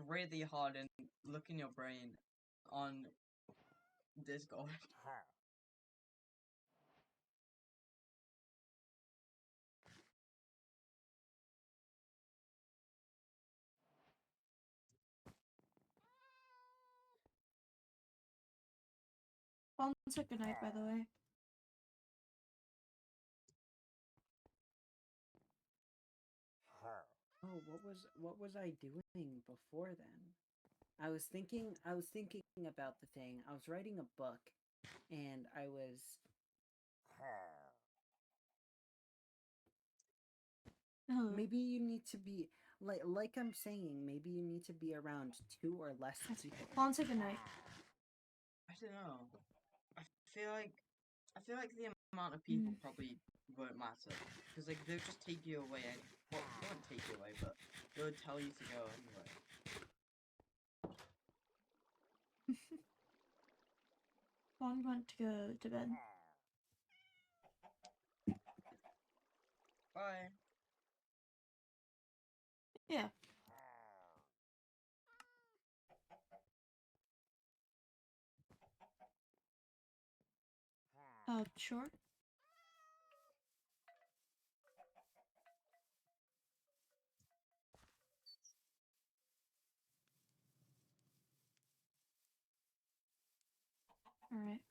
really hard and look in your brain on Discord. Well, it's a good night, by the way. Oh, what was I doing before then? I was thinking about the thing. I was writing a book, and I was. Maybe you need to be like I'm saying. Maybe you need to be around 2 or less people. Well, it's a good night. I don't know. I feel like the amount of people probably won't matter because like they'll just take you away. Well, they won't take you away, but they'll tell you to go anyway. Vaughn went to go to bed. Bye. Yeah. Sure. Alright.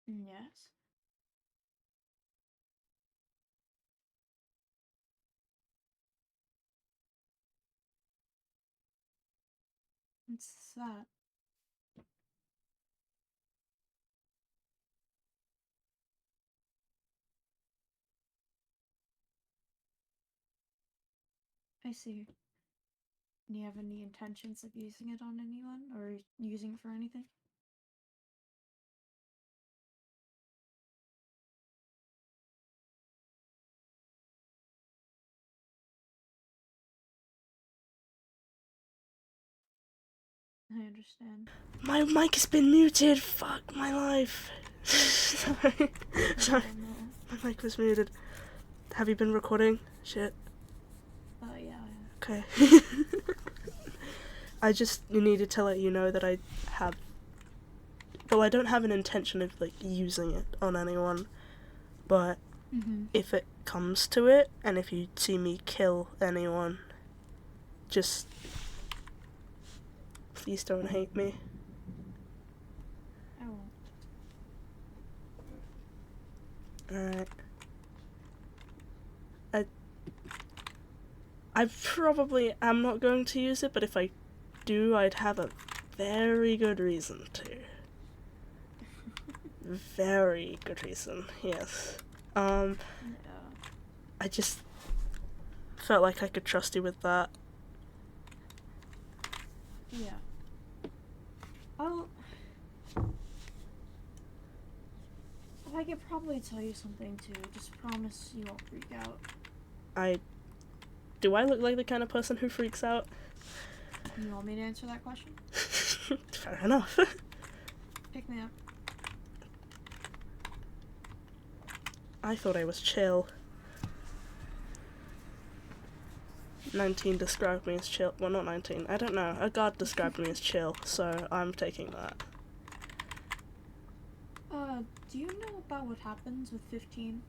Yes. What's that? I see. Do you have any intentions of using it on anyone or using it for anything? I understand. My mic has been muted. Fuck my life. Sorry. Sorry. Oh, no. My mic was muted. Have you been recording? Shit. Yeah. Okay. I just needed to let you know that I have. Well, I don't have an intention of like using it on anyone, but if it comes to it, and if you see me kill anyone, just please don't hate me. I won't. Alright. I probably am not going to use it, but if I do, I'd have a very good reason to. Very good reason, yes. Yeah. I just felt like I could trust you with that. Yeah. I could probably tell you something too. Just promise you won't freak out. Do I look like the kind of person who freaks out? You want me to answer that question? Fair enough. Pick me up. I thought I was chill. 19 described me as chill. Well, not 19. I don't know. A guard described me as chill, so I'm taking that. Do you know about what happens with 15?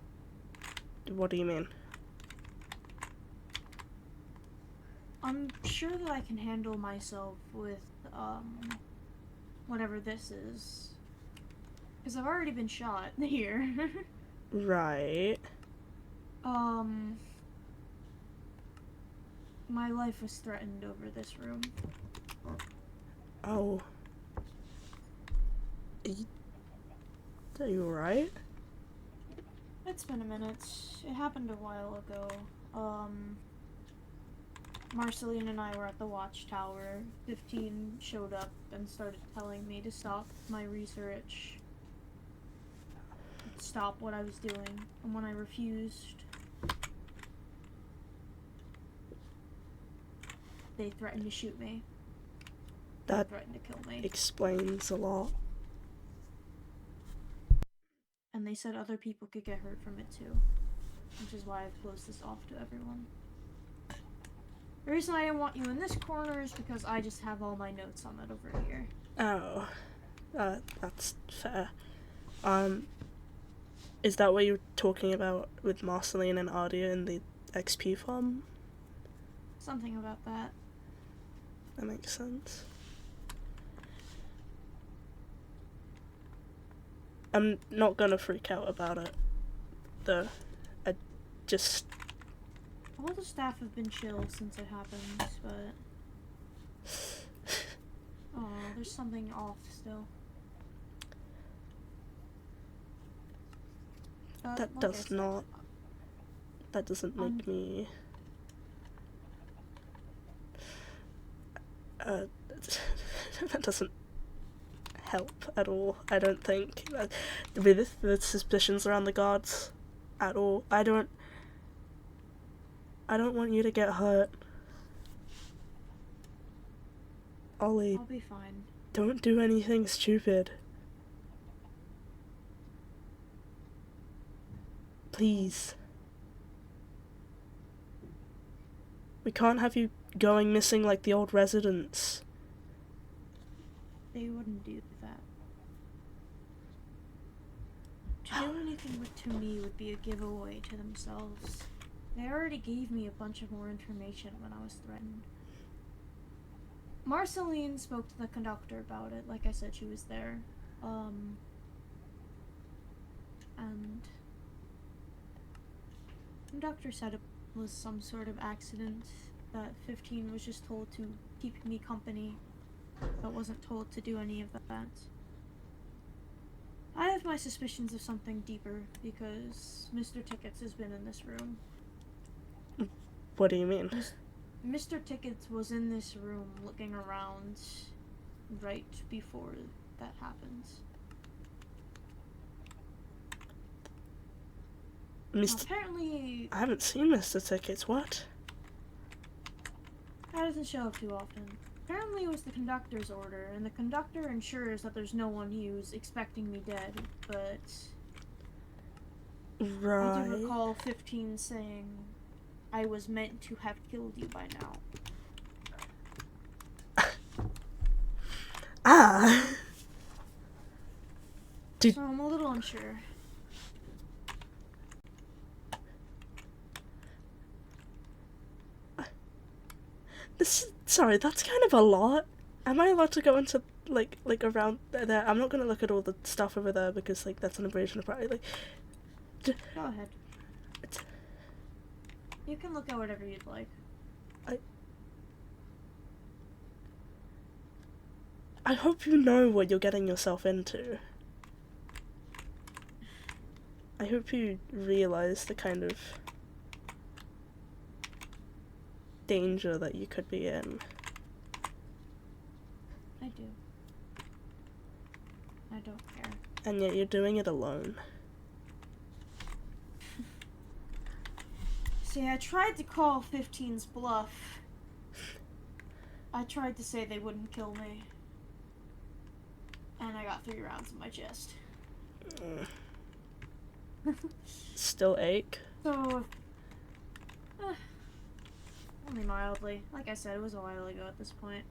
What do you mean? I'm sure that I can handle myself with, whatever this is. Because I've already been shot here. Right. My life was threatened over this room. Oh. Are you alright? It's been a minute. It happened a while ago. Marceline and I were at the watchtower. 15 showed up and started telling me to stop my research. Stop what I was doing. And when I refused, they threatened to shoot me. They threatened to kill me. Explains a lot. And and they said other people could get hurt from it too, which is why I've closed this off to everyone. The reason I didn't want you in this corner is because I just have all my notes on it over here. Oh, that's fair. Is that what you were talking about with Marceline and Ardia in the XP farm? Something about that. That makes sense. I'm not gonna freak out about it, though. I just... All the staff have been chill since it happened, but... Oh, there's something off still. That like does I said, not... That doesn't make me... that doesn't help at all, I don't think. With the suspicions around the guards at all. I don't want you to get hurt. Ollie, I'll be fine. don't do anything stupid. Please. We can't have you going missing like the old residents. They wouldn't do that. To do anything to me would be a giveaway to themselves. They already gave me a bunch of more information when I was threatened. Marceline spoke to the conductor about it. Like I said, she was there. And the conductor said it was some sort of accident, that 15 was just told to keep me company, but wasn't told to do any of that. I have my suspicions of something deeper, because Mr. Tickets has been in this room. What do you mean? Mr. Tickets was in this room looking around right before that happened. Apparently... I haven't seen Mr. Tickets, what? That doesn't show up too often. Apparently it was the conductor's order, and the conductor ensures that there's no one who's expecting me dead, but... Right. I do recall 15 saying, I was meant to have killed you by now. Ah! So I'm a little unsure. Sorry, that's kind of a lot. Am I allowed to go into, like around there? I'm not gonna look at all the stuff over there because, like, that's an invasion of privacy. Go ahead. You can look at whatever you'd like. I hope you know what you're getting yourself into. I hope you realize the kind of danger that you could be in. I do. I don't care. And yet you're doing it alone. See, I tried to call 15's bluff. I tried to say they wouldn't kill me. And I got 3 rounds in my chest. Still ache? So, only mildly. Like I said, it was a while ago at this point.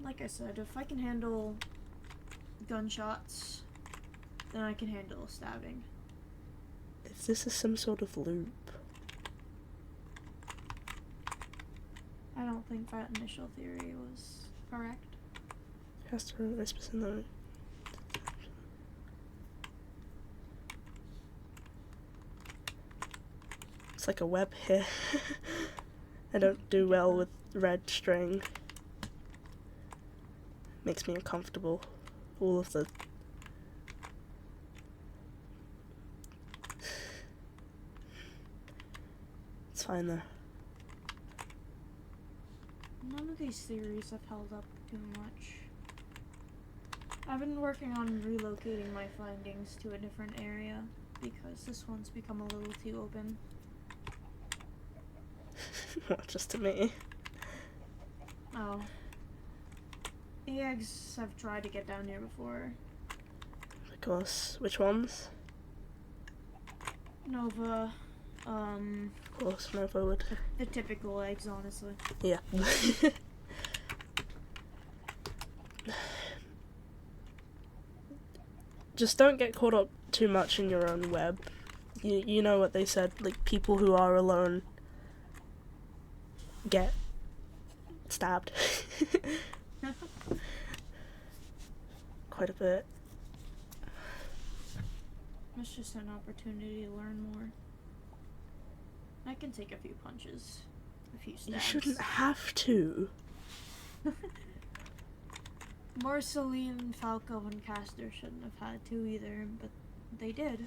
Like I said, if I can handle gunshots, then I can handle stabbing. If this is some sort of loop. I don't think that initial theory was correct. Has to whispers in the... It's like a web here. I don't do well with red string. Makes me uncomfortable. All of the... It's fine though. None of these theories have held up too much. I've been working on relocating my findings to a different area, because this one's become a little too open. What, just to me? Oh. EX have tried to get down here before. course. Which ones? Nova, Of course, Nova would. the typical eggs, honestly. Yeah. Just don't get caught up too much in your own web. You know what they said, like, people who are alone get stabbed. Quite a bit. It's just an opportunity to learn more. I can take a few punches, a few stabs. You shouldn't have to. Marceline, Falco, and Castor shouldn't have had to either, but they did.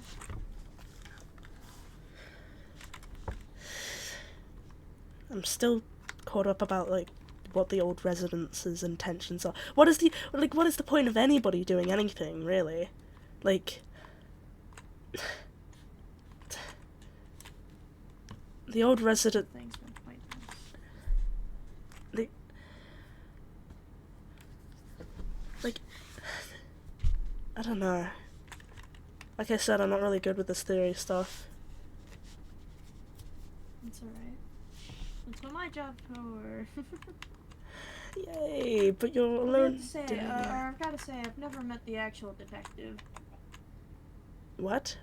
I'm still caught up about, like, what the old residents' intentions are. What is the point of anybody doing anything, really? Like, the old resident... Things been pointless. I don't know. Like I said, I'm not really good with this theory stuff. It's alright. That's what my job's for. Yay, but you're alone. I've gotta say, I've never met the actual detective. What?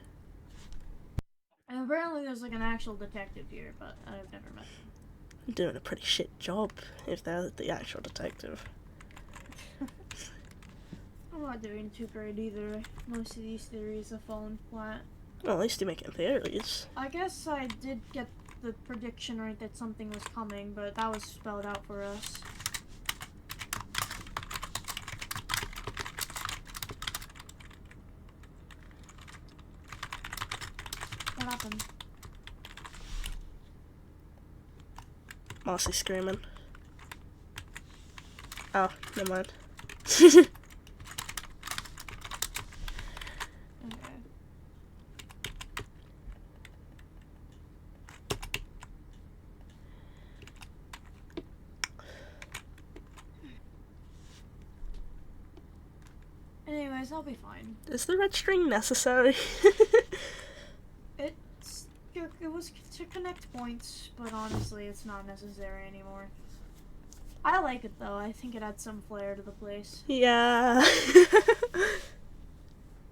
And apparently there's like an actual detective here, but I've never met him. I'm doing a pretty shit job if they're the actual detective. I'm not doing too great either. Most of these theories have fallen flat. Well, at least you're making theories. I guess I did get the prediction right that something was coming, but that was spelled out for us. What happened? Marcy screaming. Oh, never mind. Okay. Anyways, I'll be fine. Is the red string necessary? It was to connect points, but honestly, it's not necessary anymore. I like it though. I think it adds some flair to the place. Yeah.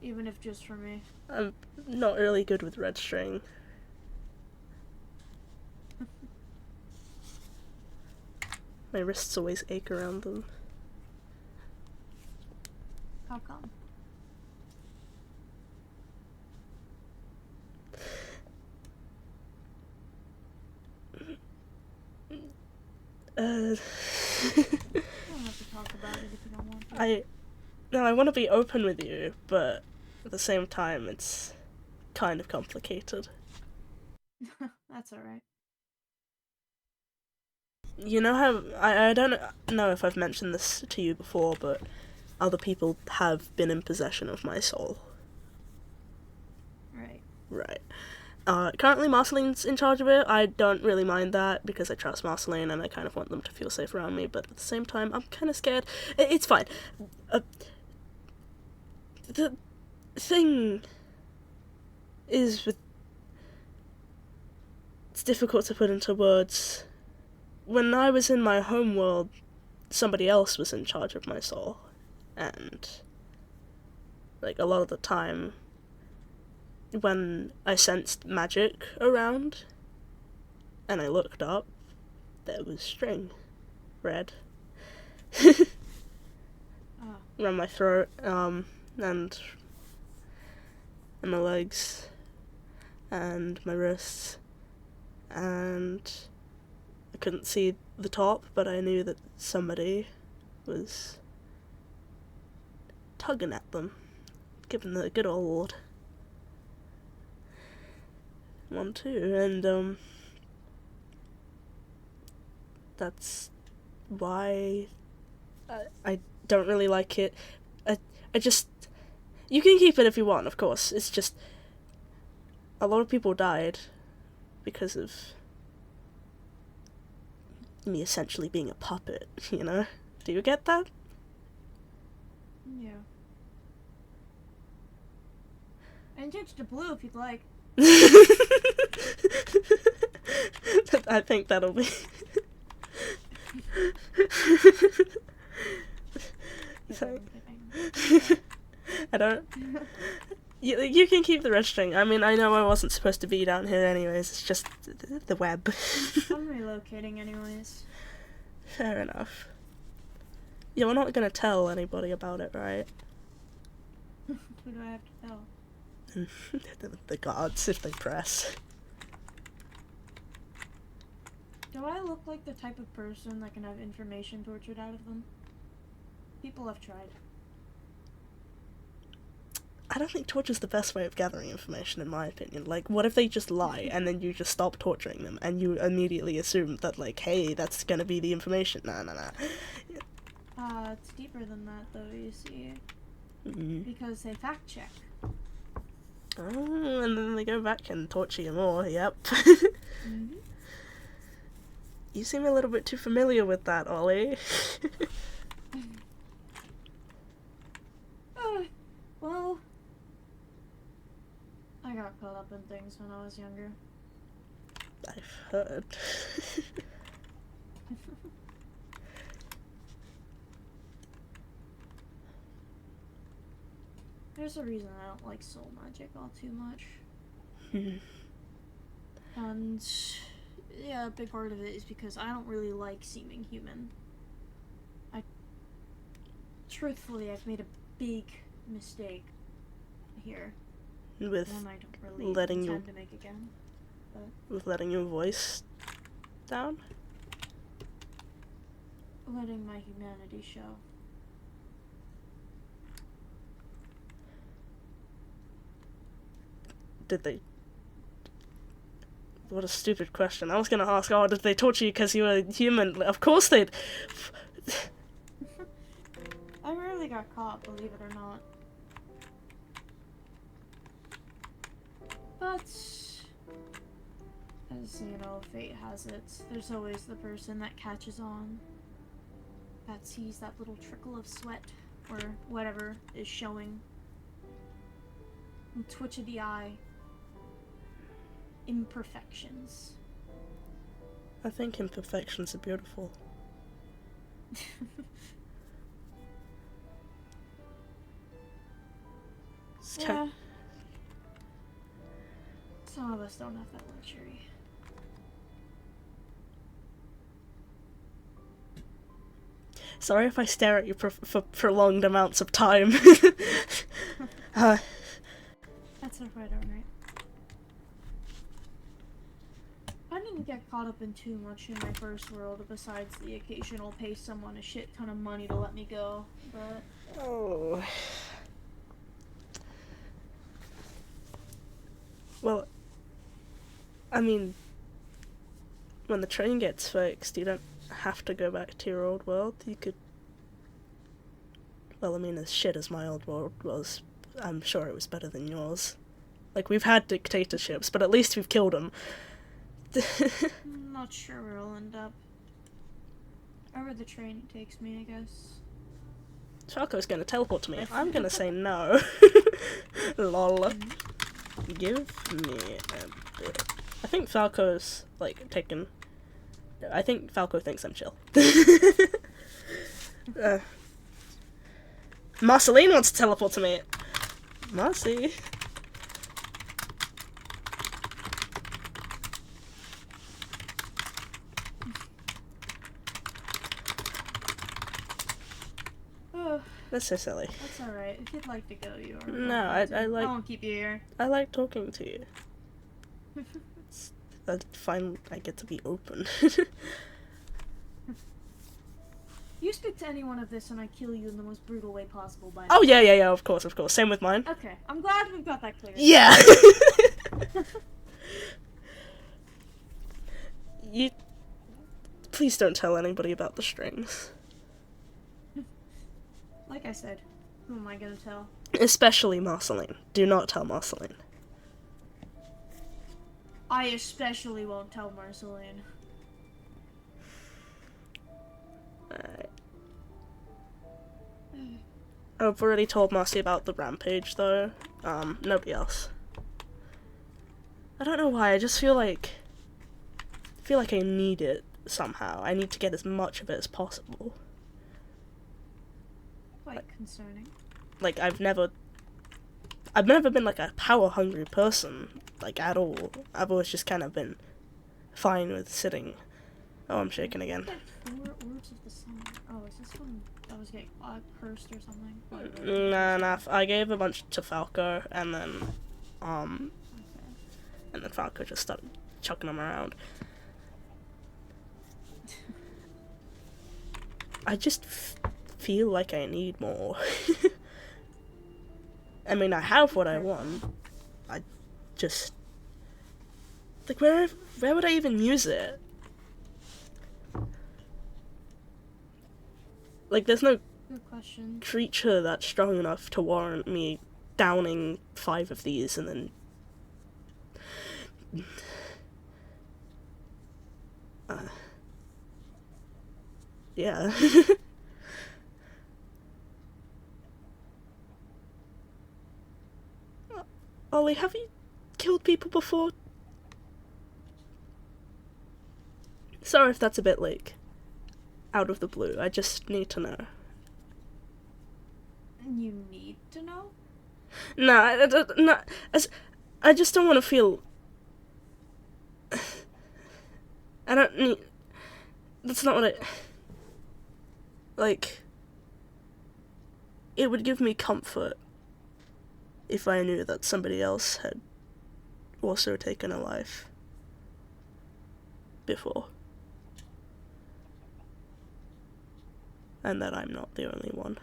Even if just for me. I'm not really good with red string. My wrists always ache around them. How come? You don't have to talk about it if you don't want to. I want to be open with you, but at the same time, it's kind of complicated. That's alright. You know how, I don't know if I've mentioned this to you before, but other people have been in possession of my soul. Right. Right. Currently Marceline's in charge of it. I don't really mind that because I trust Marceline and I kind of want them to feel safe around me, but at the same time, I'm kind of scared. It's fine. The thing is it's difficult to put into words. When I was in my home world, somebody else was in charge of my soul, and like a lot of the time when I sensed magic around and I looked up, there was string. Red. Around my throat, and my legs, and my wrists, and I couldn't see the top, but I knew that somebody was tugging at them, giving the good old 1-2, and that's why I don't really like it. I just, you can keep it if you want, of course. It's just a lot of people died because of me essentially being a puppet, you know? Do you get that? Yeah. I can change to blue if you'd like. I think that'll be. So, I don't. You can keep the registering. I mean, I know I wasn't supposed to be down here anyways. It's just the web. I'm relocating anyways. Fair enough. Yeah, we're not gonna tell anybody about it, right? Who do I have to tell? The guards, if they press. Do I look like the type of person that can have information tortured out of them? People have tried. I don't think torture's the best way of gathering information, in my opinion. Like, what if they just lie, and then you just stop torturing them, and you immediately assume that, like, hey, that's gonna be the information? Nah. It's deeper than that, though, you see. Mm. Because they fact check. Oh, and then they go back and torture you more, yep. Mm-hmm. You seem a little bit too familiar with that, Ollie. Well, I got caught up in things when I was younger. I've heard. There's a reason I don't like soul magic all too much. Hmm. And yeah, a big part of it is because I don't really like seeming human. Truthfully, I've made a big mistake here. With One I don't really letting intend to make again. But with letting your voice down? letting my humanity show. Did they... What a stupid question. I was gonna ask, oh, did they torture you because you were human? Of course they'd... I rarely got caught, believe it or not. But, as you know, fate has it, there's always the person that catches on, that sees that little trickle of sweat, or whatever is showing. And twitch of the eye. Imperfections. I think imperfections are beautiful. Yeah. Some of us don't have that luxury. Sorry if I stare at you for prolonged amounts of time. That's alright. I didn't get caught up in too much in my first world, besides the occasional pay someone a shit ton of money to let me go, but... Oh... Well, I mean, when the train gets fixed, you don't have to go back to your old world. You could... Well, I mean, as shit as my old world was, I'm sure it was better than yours. Like, we've had dictatorships, but at least we've killed them. I'm not sure where I'll end up. Wherever the train takes me, I guess. Falco's gonna teleport to me. I'm gonna say no. Lol. Give me a bit. I think Falco's, like, taken... I think Falco thinks I'm chill. Marceline wants to teleport to me. Marcy. That's so silly. That's alright. If you'd like to go, you are. No, I like... I won't keep you here. I like talking to you. I find I get to be open. You speak to anyone of this and I kill you in the most brutal way possible by Oh, yeah, of course. Same with mine. Okay, I'm glad we've got that clear. Yeah! You... Please don't tell anybody about the strings. Like I said, who am I gonna tell? Especially Marceline. Do not tell Marceline. I especially won't tell Marceline. Alright. I've already told Marcy about the rampage, though. Nobody else. I don't know why, I just feel like I need it somehow. I need to get as much of it as possible. Quite concerning. Like, I've never been like a power hungry person, like, at all. I've always just kind of been fine with sitting. Oh, I'm shaking again. Words of the Sun. Oh, is this one that was getting cursed or something? Nah, I gave a bunch to Falco, and then, Okay. and then Falco just started chucking them around. I just feel like I need more. I mean, I have what I want. I just... Like, where would I even use it? Like, there's no Good question. creature that's strong enough to warrant me downing 5 of these and then... yeah. Ollie, have you killed people before? Sorry if that's a bit, like, out of the blue. I just need to know. You need to know? No, I just don't want to feel... I don't need... That's not what I... Like... It would give me comfort if I knew that somebody else had also taken a life before. And that I'm not the only one.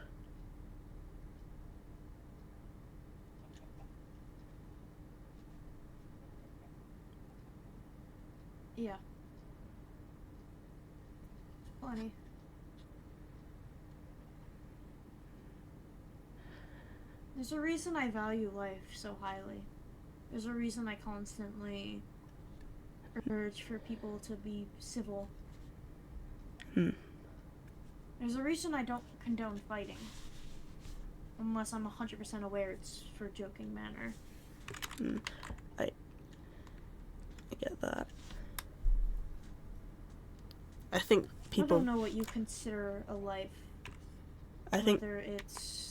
Yeah. Plenty. There's a reason I value life so highly. There's a reason I constantly urge for people to be civil. There's a reason I don't condone fighting. Unless I'm 100% aware it's for a joking manner. I get that. I think people... I don't know what you consider a life. Whether it's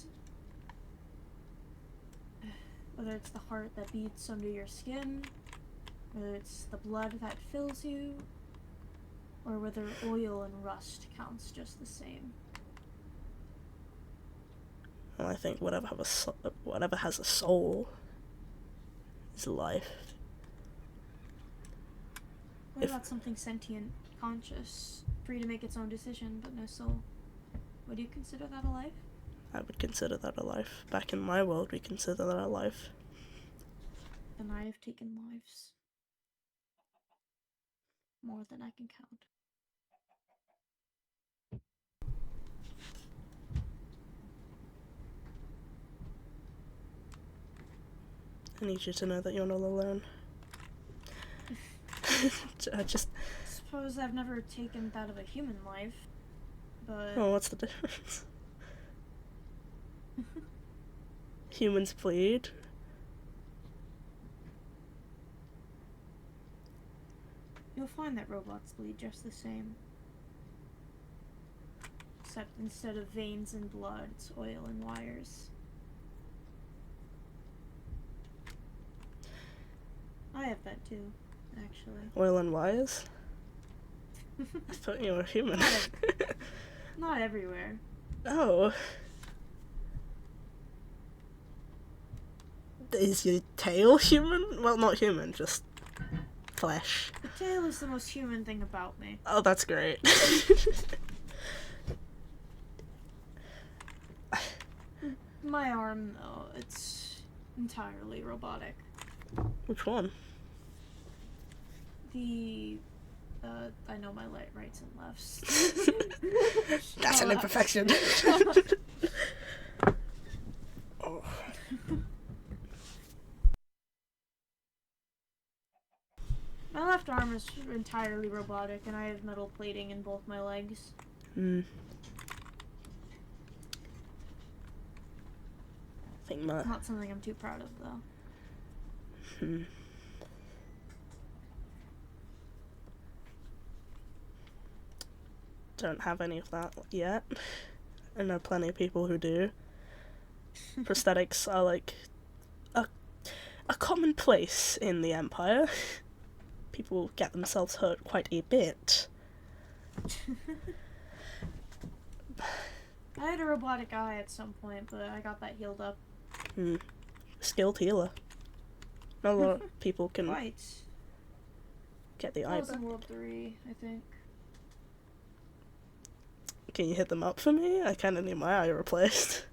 the heart that beats under your skin, whether it's the blood that fills you, or whether oil and rust counts just the same. Well, I think whatever has a soul is life. What about something sentient, conscious, free to make its own decision, but no soul? Would you consider that a life? I would consider that a life. Back in my world, we consider that a life. And I have taken lives. More than I can count. I need you to know that you're not alone. I just... Suppose I've never taken that of a human life, but... Oh, what's the difference? Humans bleed. You'll find that robots bleed just the same. Except instead of veins and blood, it's oil and wires. I have that too, actually. Oil and wires? I thought you were human. Not everywhere. Oh. Is your tail human? Well, not human, just flesh. The tail is the most human thing about me. Oh, that's great. My arm, though, it's entirely robotic. Which one? I know my rights and lefts. That's an imperfection. Oh. My left arm is entirely robotic, and I have metal plating in both my legs. think my Not something I'm too proud of, though. Don't have any of that yet. I know plenty of people who do. Prosthetics are like a commonplace in the Empire. People get themselves hurt quite a bit. I had a robotic eye at some point, but I got that healed up. Skilled healer. Not a lot of people can Right. get the That eye was back. in World 3, I think. Can you hit them up for me? I kinda need my eye replaced.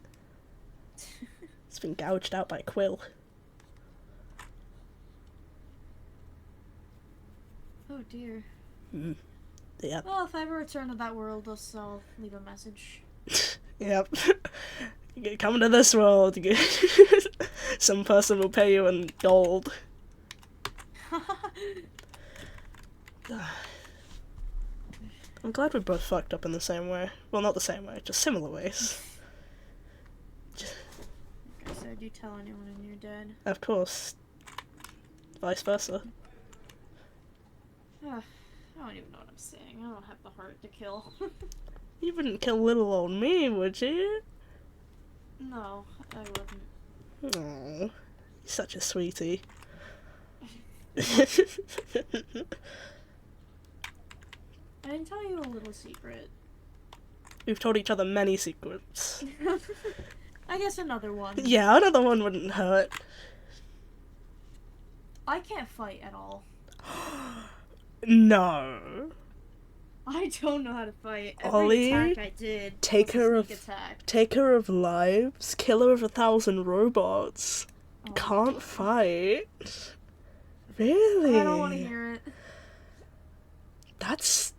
It's been gouged out by Quill. Oh dear. Yep. Well, if I ever return to that world, I'll leave a message. Yep. You come to this world. Some person will pay you in gold. I'm glad we're both fucked up in the same way. Well, not the same way, just similar ways. Like I said, you tell anyone and you're dead. Of course. Vice versa. I don't even know what I'm saying. I don't have the heart to kill. You wouldn't kill little old me, would you? No, I wouldn't. Oh, you're such a sweetie. I can tell you a little secret. We've told each other many secrets. I guess another one. Yeah, another one wouldn't hurt. I can't fight at all. No. I don't know how to fight. Ollie, Every attack I did taker was a of sneak attack. taker of lives, killer of 1,000 robots. Oh. Can't fight. Really? I don't want to hear it. That's.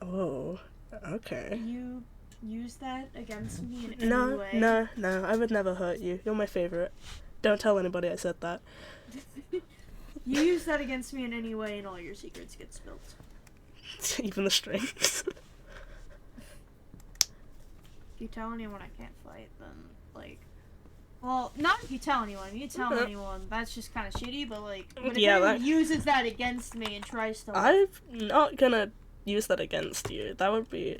Oh, okay. You use that against me in any No, way. no, I would never hurt you. You're my favorite. Don't tell anybody I said that. You use that against me in any way, and all your secrets get spilled. Even the strings. If you tell anyone I can't fight, then like, well, not if you tell anyone. If you tell anyone, that's just kind of shitty. But like, but if Yeah, anyone that- uses that against me and tries to, I'm not gonna use that against you. That would be.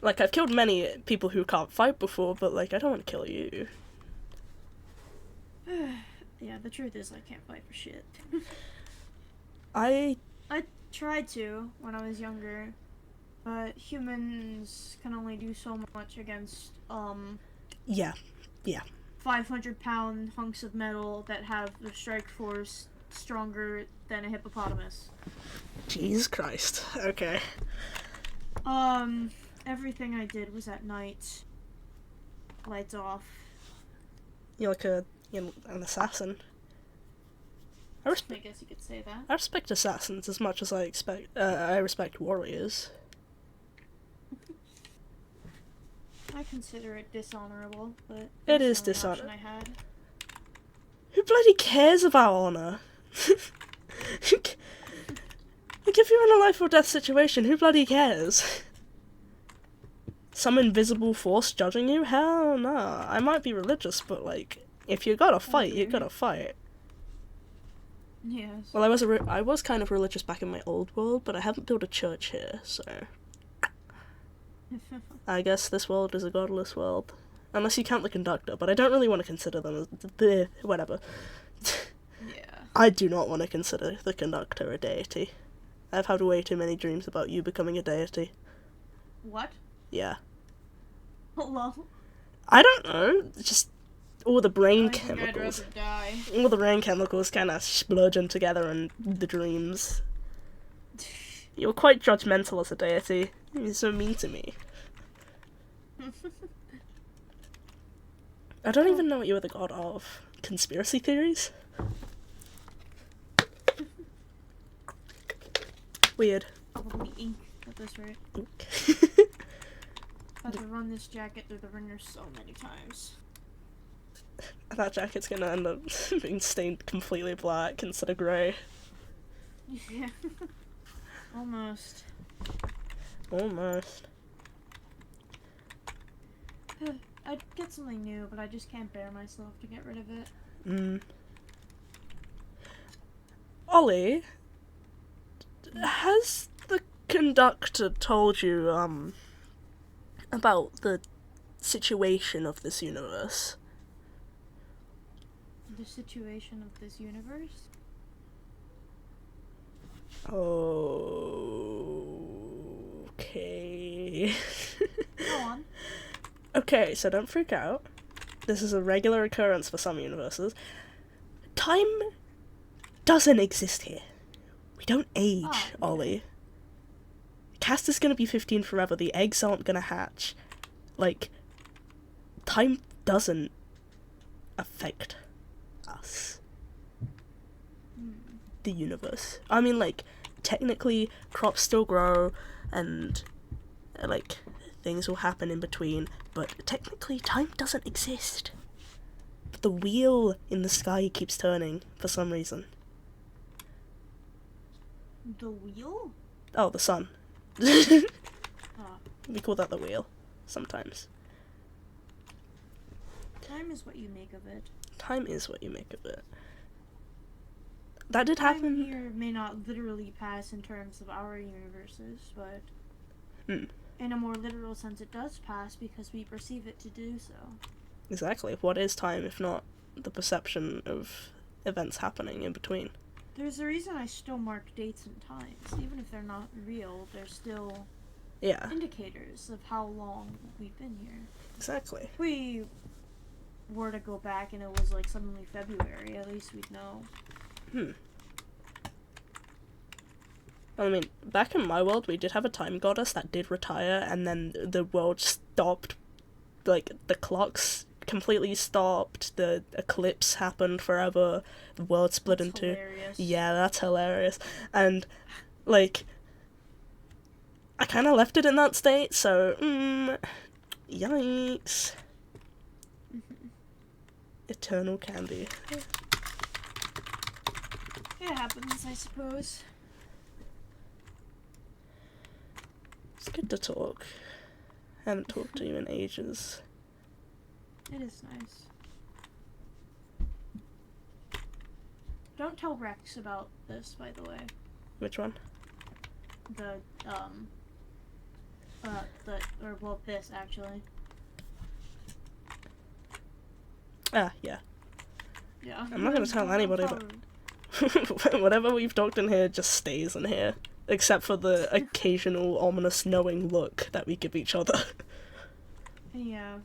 Like, I've killed many people who can't fight before, but like, I don't want to kill you. yeah, the truth is I can't fight for shit. I Tried to when I was younger, but humans can only do so much against yeah. 500-pound hunks of metal that have the strike force stronger than a hippopotamus. Jesus Christ. Okay. Everything I did was at night. Lights off. You're like an assassin. I I guess you could say that. respect assassins as much as I respect warriors. I consider it dishonorable, but It it's is the only option dishonor- I had. Who bloody cares about honor? Like, if you're in a life or death situation, who bloody cares? Some invisible force judging you? Hell no. I might be religious, but like, if you gotta fight, you gotta fight. Yes. Well, I was kind of religious back in my old world, but I haven't built a church here, so I guess this world is a godless world. Unless you count the conductor, but I don't really want to consider them as whatever. Yeah. I do not want to consider the conductor a deity. I've had way too many dreams about you becoming a deity. What? Yeah. Hello? I don't know, just all the brain I think I'd chemicals. rather die. All the brain chemicals kind of splurging together in the dreams. You're quite judgmental as a deity. You're so mean to me. I don't even know what you were the god of. Conspiracy theories? Weird. Probably ink at this rate. I've had to run this jacket through the ringer so many times. That jacket's gonna end up being stained completely black instead of grey. Yeah. Almost. Almost. I'd get something new, but I just can't bear myself to get rid of it. Ollie, has the conductor told you, about the situation of this universe? The situation of this universe? Okay. Go on. Okay, so don't freak out. This is a regular occurrence for some universes. Time doesn't exist here. We don't age, okay. Ollie. Castor's gonna be 15 forever. The eggs aren't gonna hatch. Like, time doesn't affect us. The universe. I mean, like, technically, crops still grow, and, like, things will happen in between, but technically, time doesn't exist. But the wheel in the sky keeps turning, for some reason. The wheel? Oh, the sun. Oh. We call that the wheel, sometimes. Time is what you make of it. Time is what you make of it. That did Time happen. here may not literally pass in terms of our universes, but in a more literal sense it does pass because we perceive it to do so. Exactly. What is time if not the perception of events happening in between? There's a reason I still mark dates and times. Even if they're not real, they're still indicators of how long we've been here. Exactly. If we were to go back and it was like suddenly February, at least we'd know. I mean, back in my world, we did have a time goddess that did retire, and then the world stopped. Like, the clocks completely stopped, the eclipse happened forever, the world split That's into... hilarious. Yeah, that's hilarious. And, like, I kind of left it in that state, so, yikes. Eternal candy. It happens, I suppose. It's good to talk. Haven't talked to you in ages. It is nice. Don't tell Rex about this, by the way. Which one? This, actually. Ah, yeah. Yeah. I'm not gonna tell anybody, but whatever we've talked in here just stays in here. Except for the occasional ominous knowing look that we give each other. Yeah.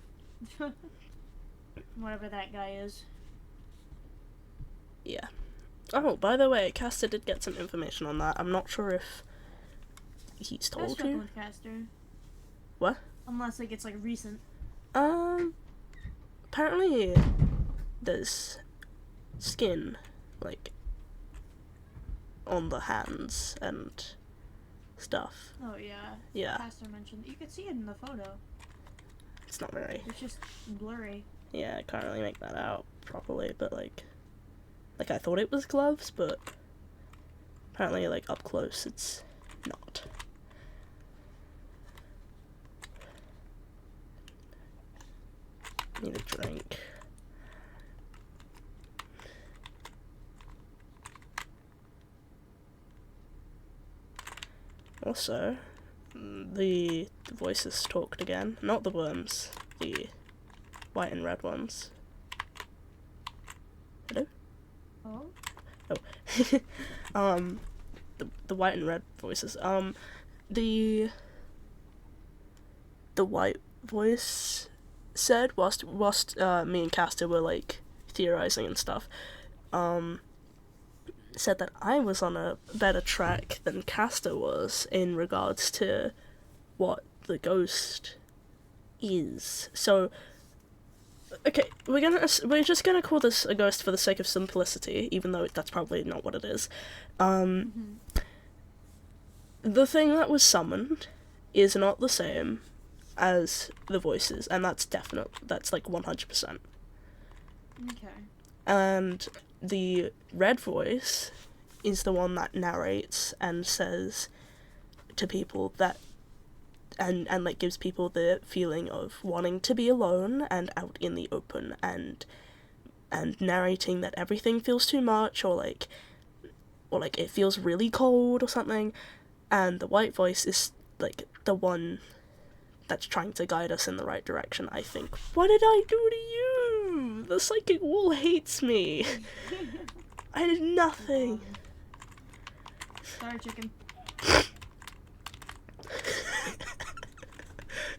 Whatever that guy is. Yeah. Oh, by the way, Castor did get some information on that. I'm not sure if he's I was told struggling you. with Castor. What? Unless like it's like recent. Apparently there's skin, like, on the hands and stuff. Oh yeah. Yeah. Castor mentioned you could see it in the photo. It's not very... It's just blurry. Yeah, I can't really make that out properly, but like I thought it was gloves, but apparently, like, up close, it's not. Need a drink. Also, the voices talked again. Not the worms, the white and red ones. Hello? Oh? Oh. The white and red voices. The white voice said, whilst me and Castor were, like, theorizing and stuff, said that I was on a better track than Castor was in regards to what the ghost is. So, okay, we're just gonna call this a ghost for the sake of simplicity, even though that's probably not what it is. The thing that was summoned is not the same as the voices, and that's like 100%. Okay. And the red voice is the one that narrates and says to people that and like gives people the feeling of wanting to be alone and out in the open, and narrating that everything feels too much, or like it feels really cold or something. And the white voice is like the one that's trying to guide us in the right direction, I think. What did I do to you? The psychic wall hates me. I did nothing. Sorry, chicken.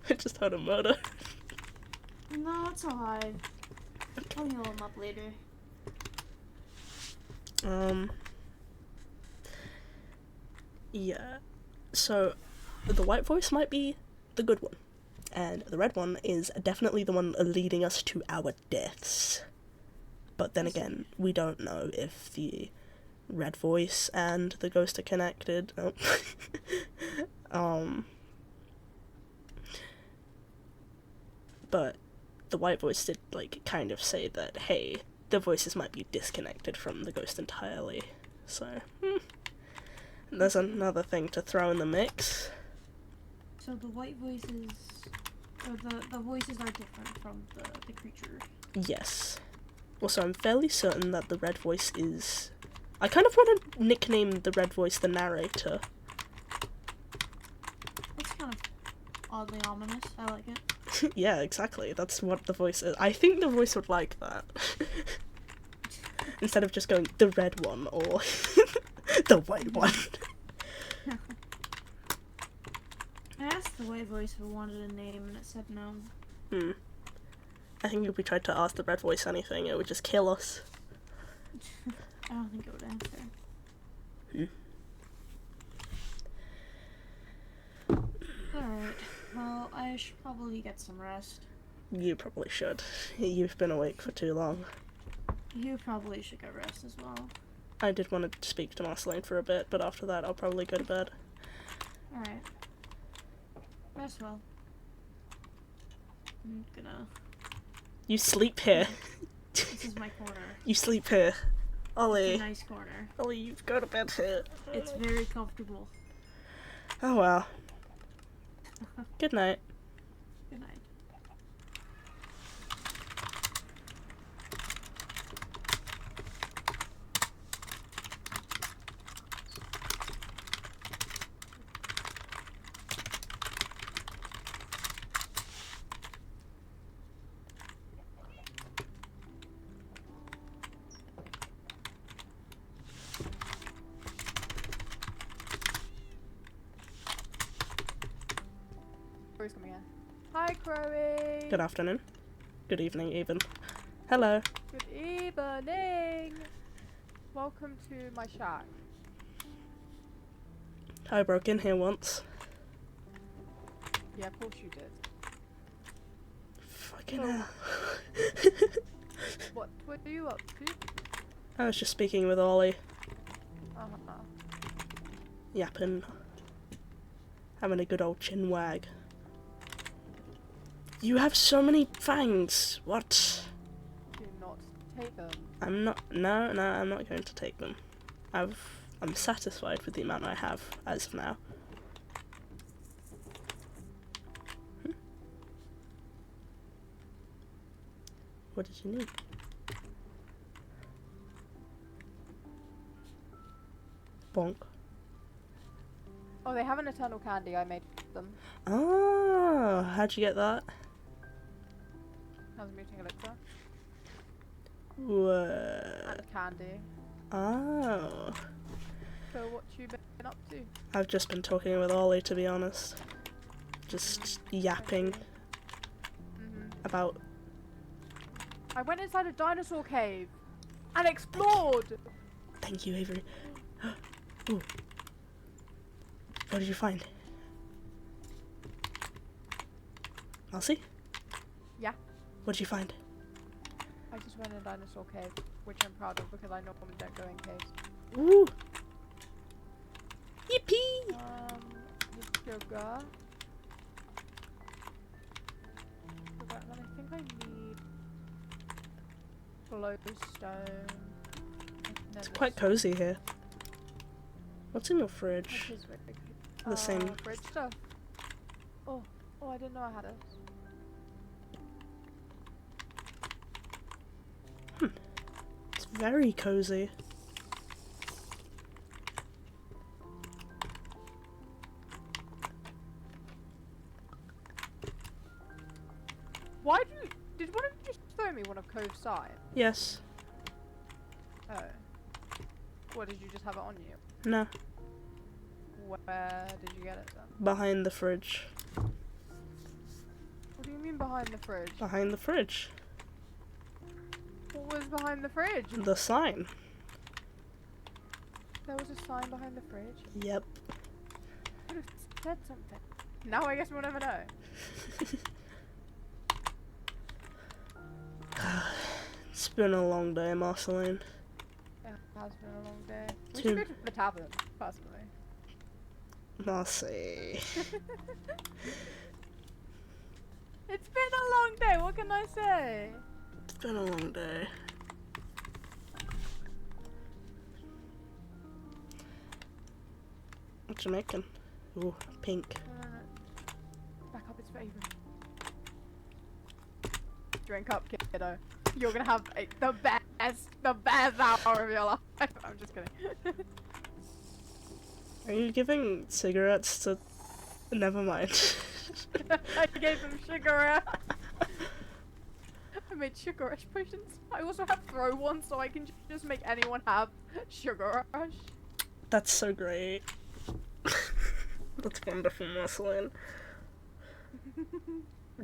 I just heard a murder. No, it's alright. I'll heal him up later. Yeah. So, the white voice might be the good one. And the red one is definitely the one leading us to our deaths. But then again, we don't know if the red voice and the ghost are connected. But the white voice did, like, kind of say that, hey, the voices might be disconnected from the ghost entirely. So, there's another thing to throw in the mix. So the white voices, or the voices are different from the creature. Yes. Also, I'm fairly certain that the red voice is... I kind of want to nickname the red voice the narrator. It's kind of oddly ominous. I like it. Yeah, exactly. That's what the voice is. I think the voice would like that. Instead of just going the red one or the white one. I asked the white voice if it wanted a name, and it said no. I think if we tried to ask the red voice anything, it would just kill us. I don't think it would answer. Alright, well, I should probably get some rest. You probably should. You've been awake for too long. You probably should get rest as well. I did want to speak to Marceline for a bit, but after that I'll probably go to bed. Alright. Rest well. I'm gonna... You sleep here. This is my corner. You sleep here. Ollie. It's a nice corner. Ollie, you go to bed here. It's very comfortable. Oh well. Good night. Good night. Chloe's coming in. Hi, Chloe. Good afternoon. Good evening, even. Hello. Good evening. Welcome to my shack. I broke in here once. Yeah, of course you did. Fucking Oh. hell. What are you up to? I was just speaking with Ollie. Uh-huh. Yapping. Having a good old chin wag. You have so many fangs. What? Do not take them. I'm not. No, I'm not going to take them. I'm satisfied with the amount I have as of now. What did you need? Bonk. Oh, they have an eternal candy. I made them. Oh, how'd you get that? I was muting elixir. What? And candy. Oh. So what you been up to? I've just been talking with Ollie, to be honest. Just yapping about... I went inside a dinosaur cave and explored. Thank you, Avery. Ooh. What did you find? Elsie? Yeah. What did you find? I just went in a dinosaur cave, which I'm proud of because I normally don't go in caves. Ooh! Yippee! The sugar. Sugar, and I think I need glowstone. It's quite cozy here. What's in your fridge? Which is really good. The same. Fridge stuff. Oh, I didn't know I had it. It's very cozy. Why did one of you just throw me one of Cove's sign? Yes. Oh. What, did you just have it on you? No. Where did you get it then? Behind the fridge. What do you mean behind the fridge? Behind the fridge. What was behind the fridge? The sign. There was a sign behind the fridge? Yep. Could have said something. Now I guess we'll never know. It's been a long day, Marceline. It has been a long day. We Two- should go to the tavern, personally. Marcy. It's been a long day, what can I say? It's been a long day. What you making? Ooh, pink. No. Back up, it's favourite. Drink up, kiddo. You're gonna have the best hour of your life. I'm just kidding. Are you giving cigarettes to... Never mind. I gave him sugar rush. I made sugar rush potions. I also have throw ones, so I can just make anyone have sugar rush. That's so great. That's wonderful, Marceline.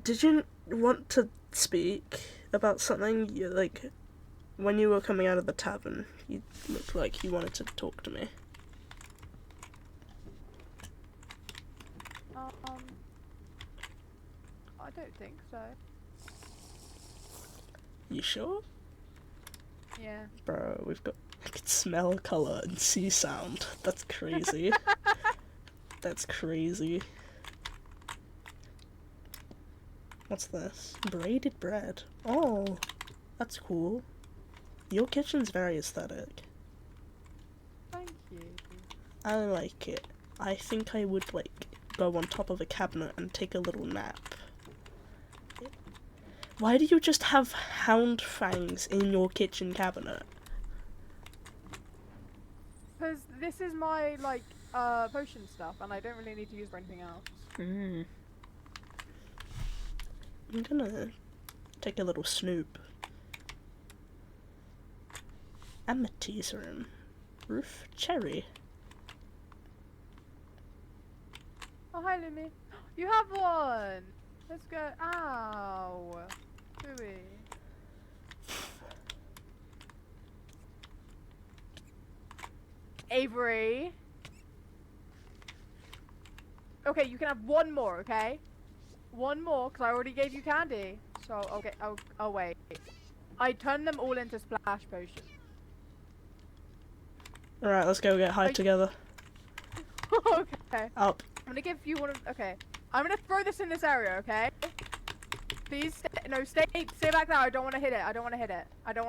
Did you want to speak about something? You, like, when you were coming out of the tavern, you looked like you wanted to talk to me. I don't think so. You sure? Yeah. Bro, I can smell colour and see sound. That's crazy. That's crazy. What's this? Braided bread. Oh, that's cool. Your kitchen's very aesthetic. Thank you. I like it. I think I would, like, go on top of a cabinet and take a little nap. Why do you just have hound fangs in your kitchen cabinet? Because this is my, like, potion stuff, and I don't really need to use for anything else. I'm gonna take a little snoop. Amethyst room. Roof cherry. Oh, hi, Lumi. You have one! Let's go. Ow. Booey. Avery. Okay, you can have one more, okay? One more, because I already gave you candy. So, okay, oh wait. I turned them all into splash potions. Alright, let's go get high together. Okay. Up. I'm gonna give you one of, okay. I'm gonna throw this in this area, okay? Please stay back there. I don't want to hit it. I don't want to hit it. I don't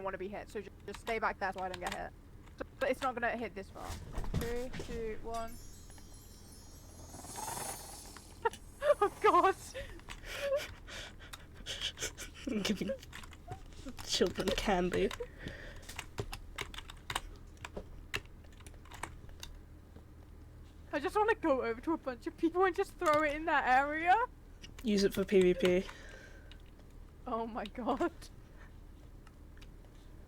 want to be hit. So just stay back there so I don't get hit. But it's not gonna hit this far. 3, 2, 1. Oh God! I'm giving children candy. I just want to go over to a bunch of people and just throw it in that area. Use it for PvP. Oh my God!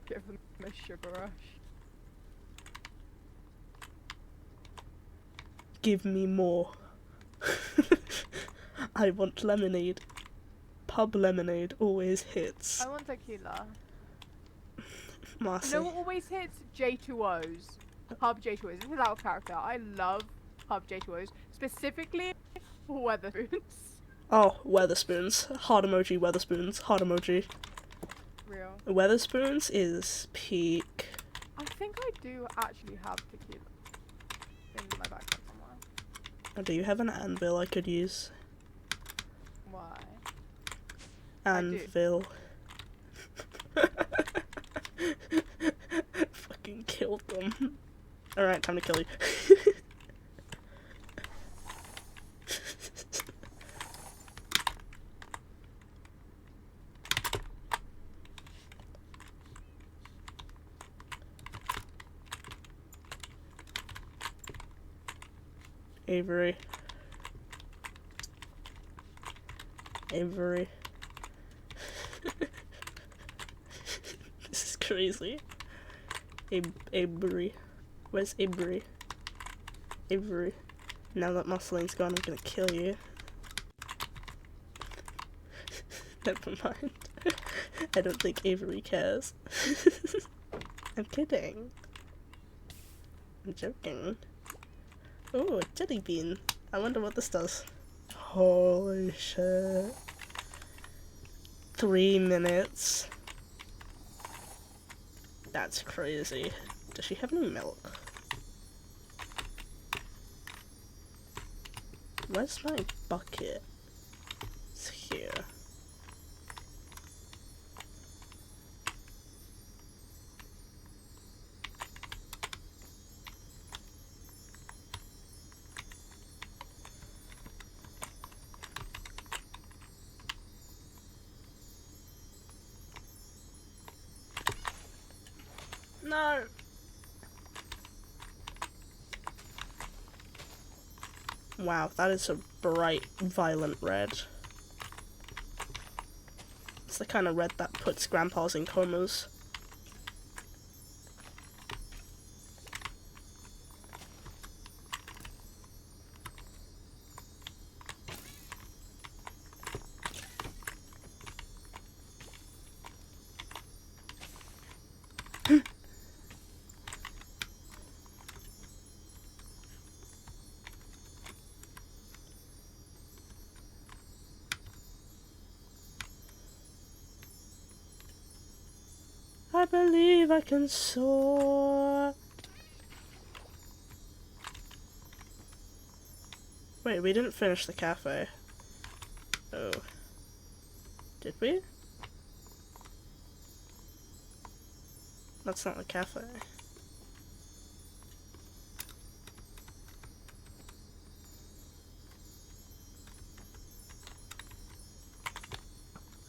Give them a sugar rush. Give me more. I want lemonade. Pub lemonade always hits. I want tequila. Marcy. You know what always hits? J2Os. Pub J2Os. This is out of character. I love Pub J2Os. Specifically, Weatherspoons. Oh, Weatherspoons. Heart emoji, Weatherspoons. Heart emoji. Real. Weatherspoons is peak. I think I do actually have tequila in my backpack somewhere. Oh, do you have an anvil I could use? Why? Anvil. Fucking killed them. Alright, time to kill you. Avery. Avery. This is crazy. Avery. Where's Avery? Avery. Now that Marceline's gone, I'm gonna kill you. Never mind. I don't think Avery cares. I'm kidding. I'm joking. Ooh, a jelly bean. I wonder what this does. Holy shit. 3 minutes. That's crazy. Does she have any milk? Where's my bucket? It's here. No! Wow, that is a bright, violent red. It's the kind of red that puts grandpas in comas. I believe I can soar. Wait, we didn't finish the cafe. Oh. Did we? That's not the cafe.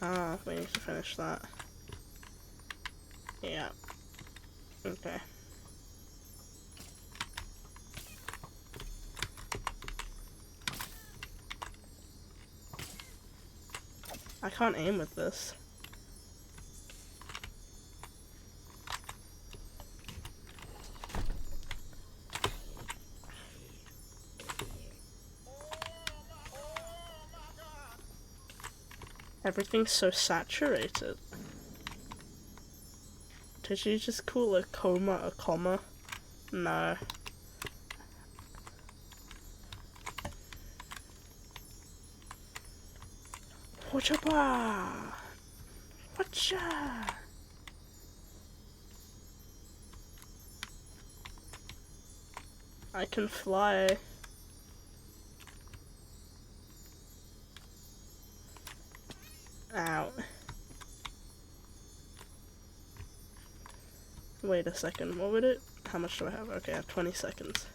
Ah, we need to finish that. Yeah. Okay. I can't aim with this. Everything's so saturated. Did you just call a coma a comma? No. Whatcha? Whatcha? I can fly. Ow. Wait a second, what would it? How much do I have? Okay, I have 20 seconds.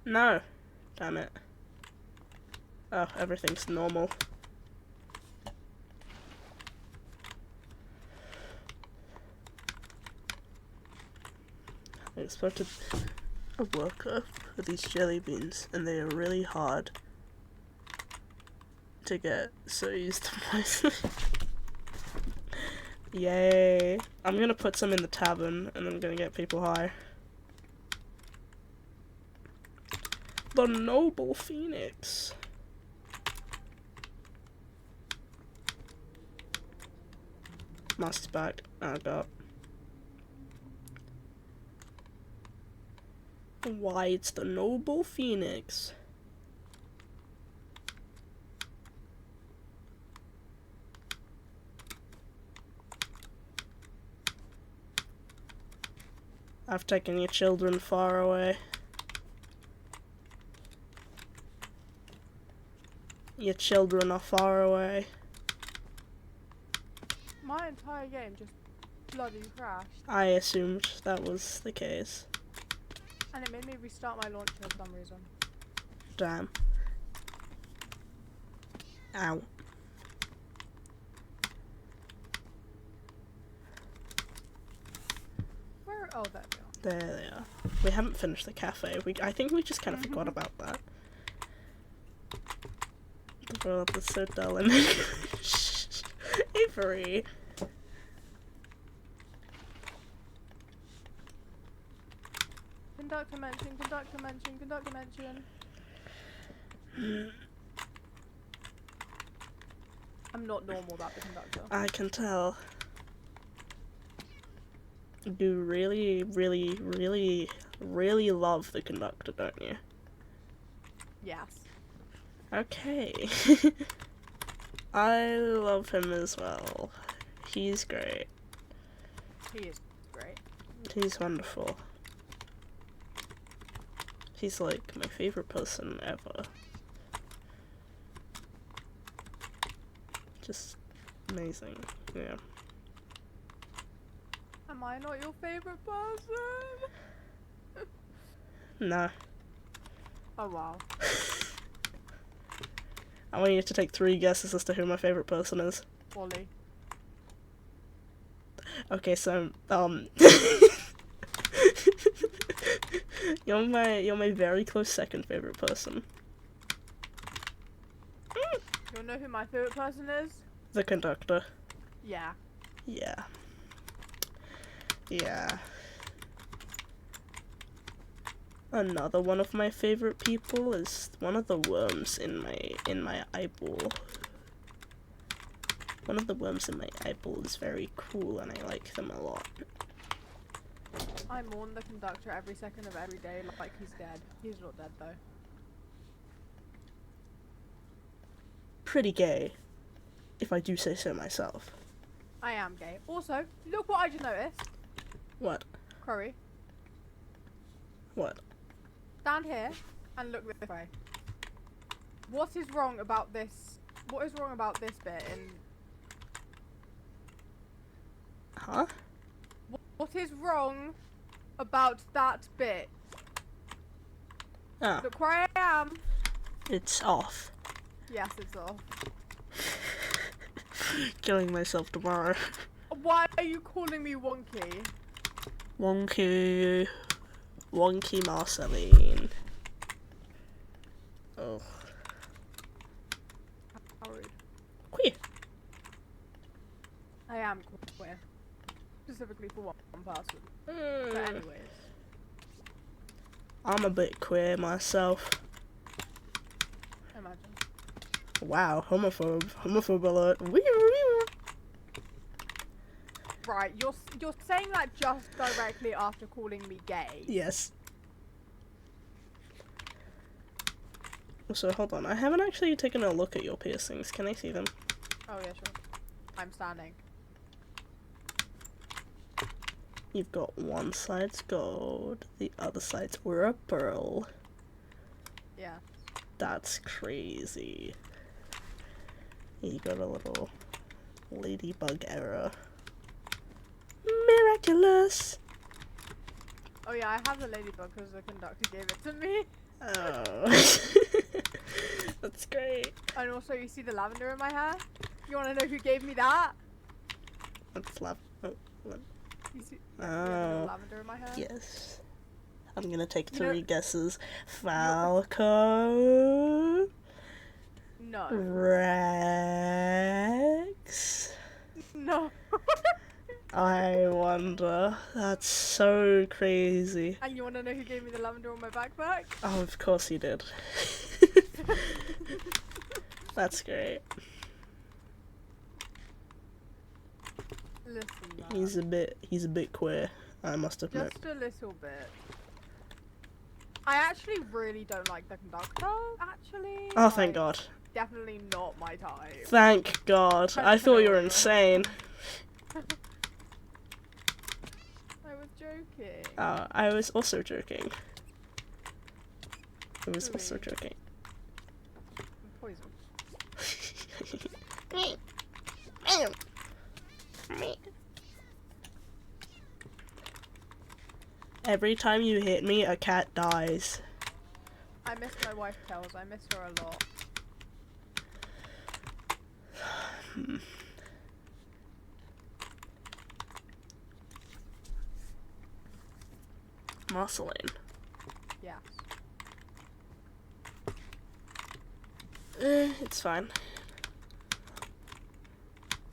No! Damn it. Oh, everything's normal. I expected a worker for these jelly beans, and they are really hard to get, so used to poisoning. Yay. I'm gonna put some in the tavern, and I'm gonna get people high. The Noble Phoenix. Master's back. Oh god. Why, it's the Noble Phoenix. I've taken your children far away. Your children are far away. My entire game just bloody crashed. I assumed that was the case. And it made me restart my launcher for some reason. Damn. Ow. Where? Oh, there we are. There they are. We haven't finished the cafe. I think we just kind of forgot about that. The world is so dull and Avery. Conductor mention, conductor mention, conductor mention. I'm not normal about the conductor. I can tell. You really, really, really, really love the conductor, don't you? Yes. Okay. I love him as well. He's great. He is great. He's wonderful. He's like my favorite person ever. Just amazing. Yeah. Am I not your favorite person? Nah. Oh wow. I want you to take 3 guesses as to who my favorite person is. Wally. Okay, so you're my very close second favorite person. You know who my favorite person is? The conductor. Yeah. Yeah. Yeah. Another one of my favorite people is one of the worms in my eyeball. One of the worms in my eyeball is very cool and I like them a lot. I mourn the conductor every second of every day like he's dead. He's not dead though. Pretty gay, if I do say so myself. I am gay. Also, look what I just noticed. What? Corey, What? stand here and look this way. What is wrong about this? What is wrong about this bit in... Huh? What is wrong about that bit? Oh, Look where I am. it's off. Yes, it's off. Killing myself tomorrow. Why are you calling me wonky? Wonky. Wonky Marceline. Oh. How rude. Queer. I am queer. Specifically for one person. But anyways. I'm a bit queer myself. Imagine. Wow, homophobe alert. Right, you're saying that just directly after calling me gay. Yes. So hold on, I haven't actually taken a look at your piercings. Can I see them? Oh yeah, sure. I'm standing. You've got one side's gold, the other side's were a pearl. Yeah. That's crazy. You got a little ladybug error. Miraculous! Oh yeah, I have the ladybug because the conductor gave it to me. Oh. That's great. And also, you see the lavender in my hair? You want to know who gave me that? That's love. Oh, what? You see the Oh. lavender in my hair? Yes. I'm gonna take You know- 3 guesses. Falco. No. Rex. No. I wonder. That's so crazy. And you want to know who gave me the lavender on my backpack? Oh, of course you did. That's great. Listen, man. He's a bit queer, I must admit. Just a little bit. I actually really don't like the conductor, actually. Oh, thank Like, God. Definitely not my type. Thank God. I thought you were insane. I was joking. I was also joking. I was also Really? joking. Poison. Every time you hit me, a cat dies. I miss my wife Kels. I miss her a lot. Marceline. Yes. It's fine.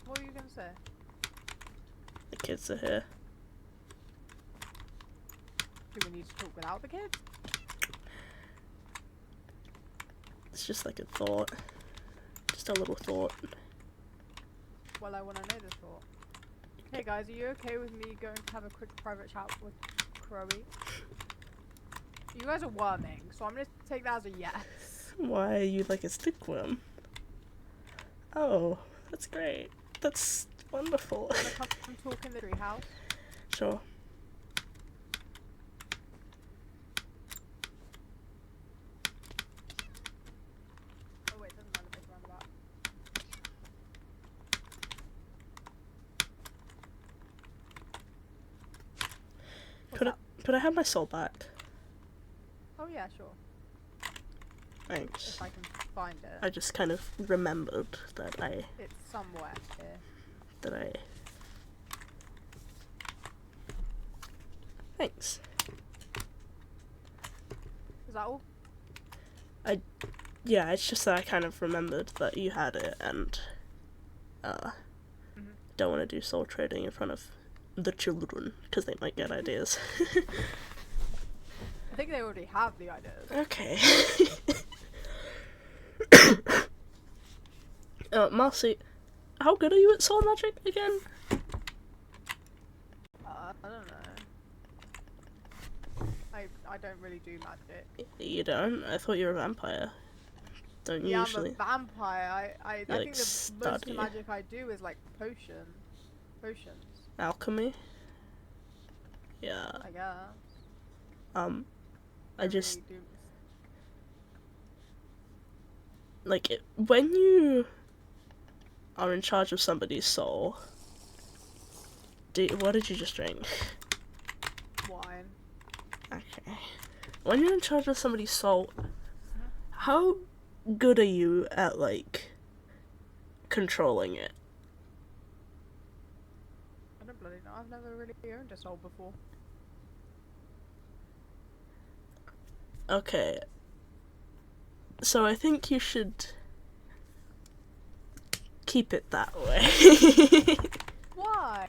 What were you gonna say? The kids are here. Do we need to talk without the kids? It's just like a thought. Just a little thought. Well, I want to know this thought. Hey guys, are you okay with me going to have a quick private chat with Crowy? You guys are worming, so I'm gonna take that as a yes. Why are you like a stickworm? Oh, that's great. That's wonderful. Wanna come talk in the treehouse? Sure. Oh wait, doesn't matter, it's roundabout. What's Could up? could I have my soul back? Oh yeah, sure. Thanks. If I can find it. I just kind of remembered that It's somewhere here. Thanks. Is that all? Yeah, it's just that I kind of remembered that you had it and don't want to do soul trading in front of the children because they might get ideas. I think they already have the ideas. Okay. Marcy, how good are you at soul magic again? I don't know. I don't really do magic. You don't? I thought you were a vampire. Don't you Yeah, usually? I'm a vampire. I like, think the most study. magic I do is like potions. Alchemy? Yeah. I guess. I Don't just really do- like it, when you are in charge of somebody's soul. What did you just drink? wine. Okay. When you're in charge of somebody's soul, how good are you at like controlling it? I don't bloody know. I've never really owned a soul before. Okay. So I think you should keep it that way. Why?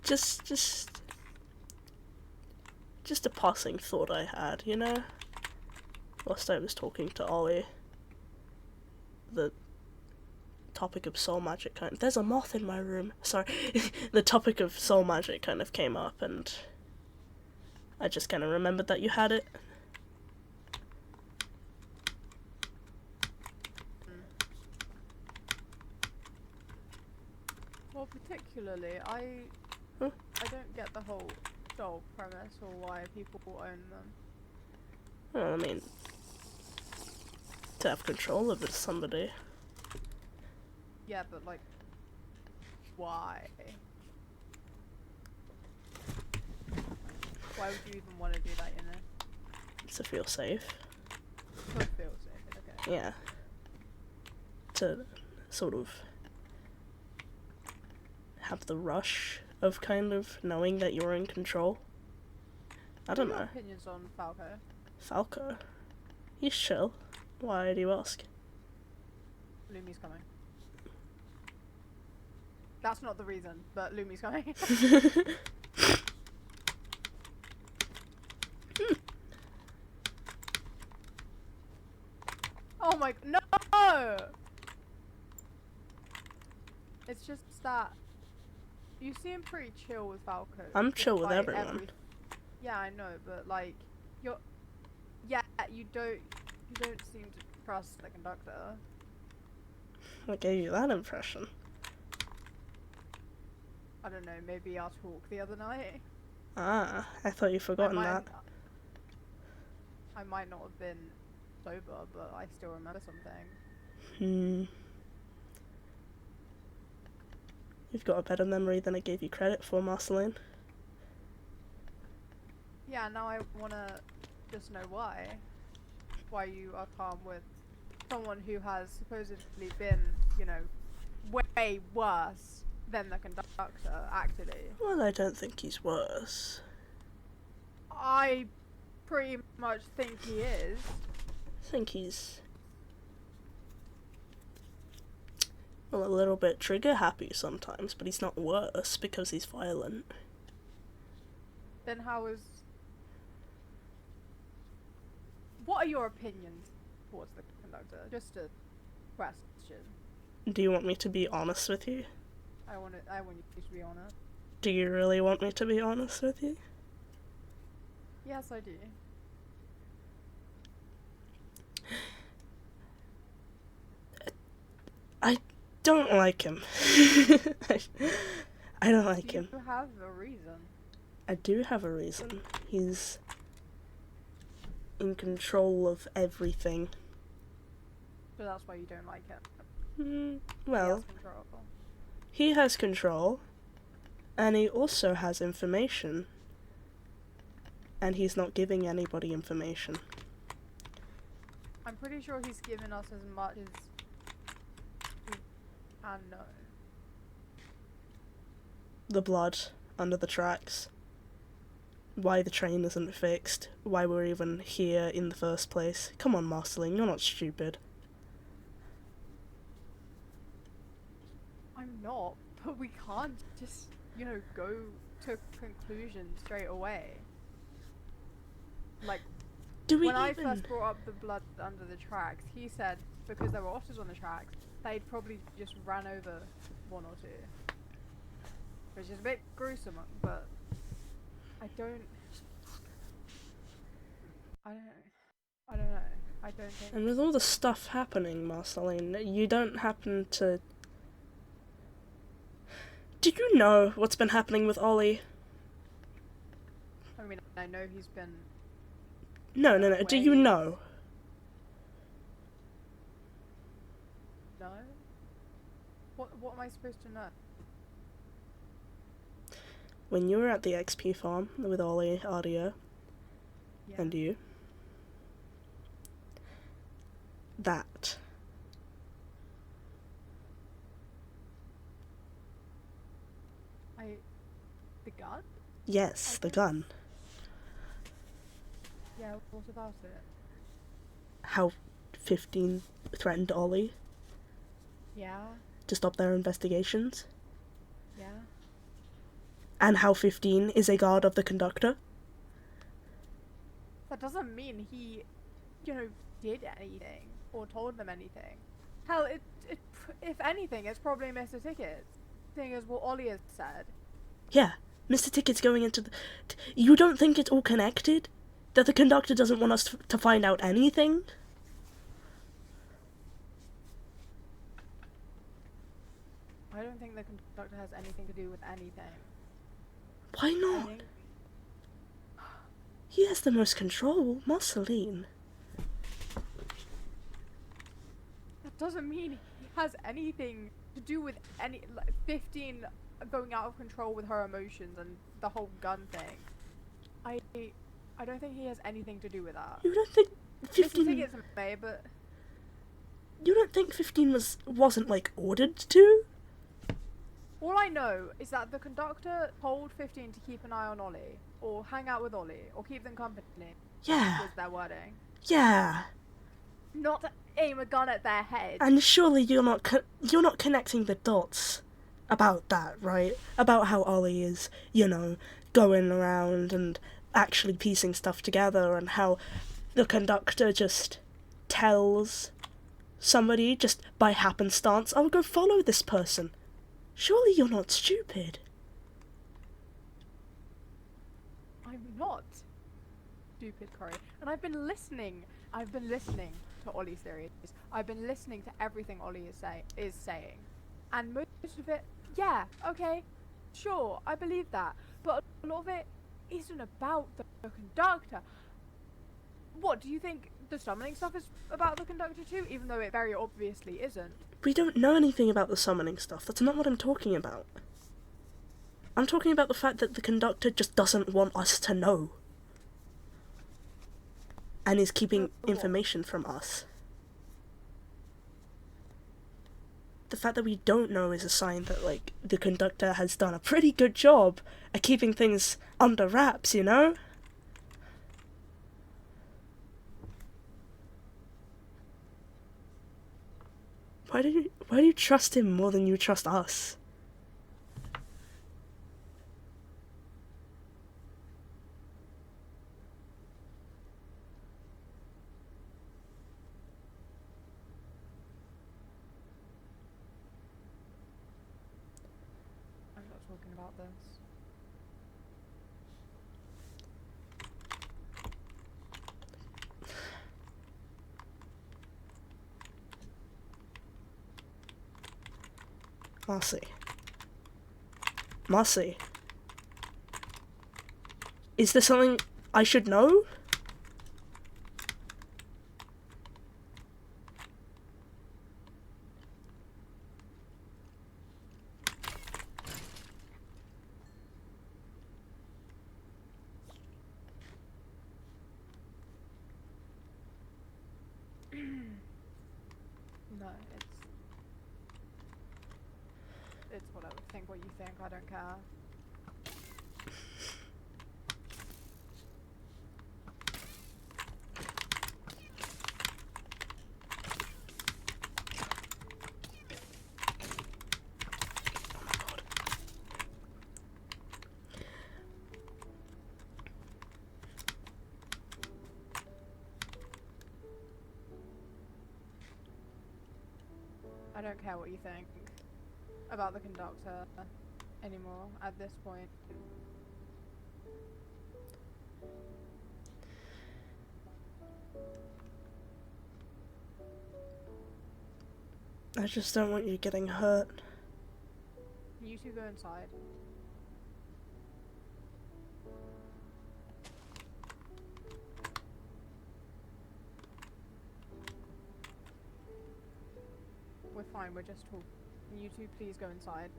just a passing thought I had, you know? Whilst I was talking to Ollie. The topic of soul magic there's a moth in my room. Sorry. The topic of soul magic kind of came up and I just kind of remembered that you had it. Well, particularly, I don't get the whole soul premise or why people own them. Well, I mean, to have control over somebody. Yeah, but like, why? Why would you even want to do that, you know? To feel safe. To feel safe, okay. Yeah. To sort of have the rush of kind of knowing that you're in control. I don't What are know. your opinions on Falco? Falco? He's chill. Why do you ask? Lumi's coming. That's not the reason, but Lumi's coming. Oh my, no! It's just that you seem pretty chill with Falco. I'm chill with despite everyone. Yeah, I know, but like, you don't seem to trust the conductor. I gave you that impression. I don't know, maybe our talk the other night. Ah, I thought you'd forgotten that. I might not have been sober, but I still remember something. You've got a better memory than I gave you credit for, Marceline. Yeah, now I wanna just know why. Why you are calm with someone who has supposedly been, you know, way worse than the conductor, actually. Well, I don't think he's worse. I pretty much think he is. I think he's, well, a little bit trigger happy sometimes, but he's not worse because he's violent. Then how is... What are your opinions towards the conductor? Just a question. Do you want me to be honest with you? I want you to be honest. Do you really want me to be honest with you? Yes, I do. I don't like him. I don't like him. Do you have a reason? I do have a reason. He's in control of everything. So that's why you don't like him. Well, He has control. he has control, and he also has information, and he's not giving anybody information. I'm pretty sure he's given us as much as we can know. The blood under the tracks. Why the train isn't fixed. Why we're even here in the first place. Come on, Marceline, you're not stupid. I'm not, but we can't just, you know, go to conclusions straight away. Like, Do we when I even... first brought up the blood under the tracks, he said because there were otters on the tracks, they'd probably just ran over one or two. Which is a bit gruesome, but I don't know. I don't think... And with all the stuff happening, Marceline, you don't happen to... Do you know what's been happening with Ollie? I mean, I know he's been... No, do you know? No? What am I supposed to know? When you were at the XP farm with Ollie, Audio, Yeah. and you, that The gun? yes, the gun. Yeah, what about it? How 15 threatened Ollie Yeah, to stop their investigations, yeah. and how 15 is a guard of the conductor. That doesn't mean he, you know, did anything or told them anything. Hell, if anything, it's probably Mr. Tickets. Seeing as what Ollie has said. Yeah, Mr. Ticket's going into the... You don't think it's all connected? That the conductor doesn't want us to find out anything? I don't think the conductor has anything to do with anything. Why I not? think He has the most control, Marceline. that doesn't mean he has anything to do with any 15 going out of control with her emotions and the whole gun thing. I don't think he has anything to do with that. You don't think Mr. 15... Tickets may, but You don't think 15 wasn't, like, ordered to? all I know is that the conductor told 15 to keep an eye on Ollie, or hang out with Ollie, or keep them company. Yeah. Was their wording. Yeah. Not to aim a gun at their head. And surely you're not connecting the dots about that, right? About how Ollie is, you know, going around and actually piecing stuff together, and how the conductor just tells somebody just by happenstance, I'll go follow this person. Surely you're not stupid. I'm not stupid, Corey. And I've been listening to Ollie's theories. I've been listening to everything Ollie is saying. And most of it, yeah, okay, sure, I believe that. But a lot of it isn't about the conductor. What, do you think the summoning stuff is about the conductor too? Even though it very obviously isn't. We don't know anything about the summoning stuff. That's not what I'm talking about. I'm talking about the fact that the conductor just doesn't want us to know. And is keeping information from us. The fact that we don't know is a sign that, like, the conductor has done a pretty good job at keeping things under wraps, you know? why do you trust him more than you trust us? I'm not talking about this. Marcy. Is there something I should know? No, it's whatever. Think what you think. I don't care. I don't care what you think about the conductor anymore at this point. I just don't want you getting hurt. You two go inside. We're fine, we're just talking. You two please go inside.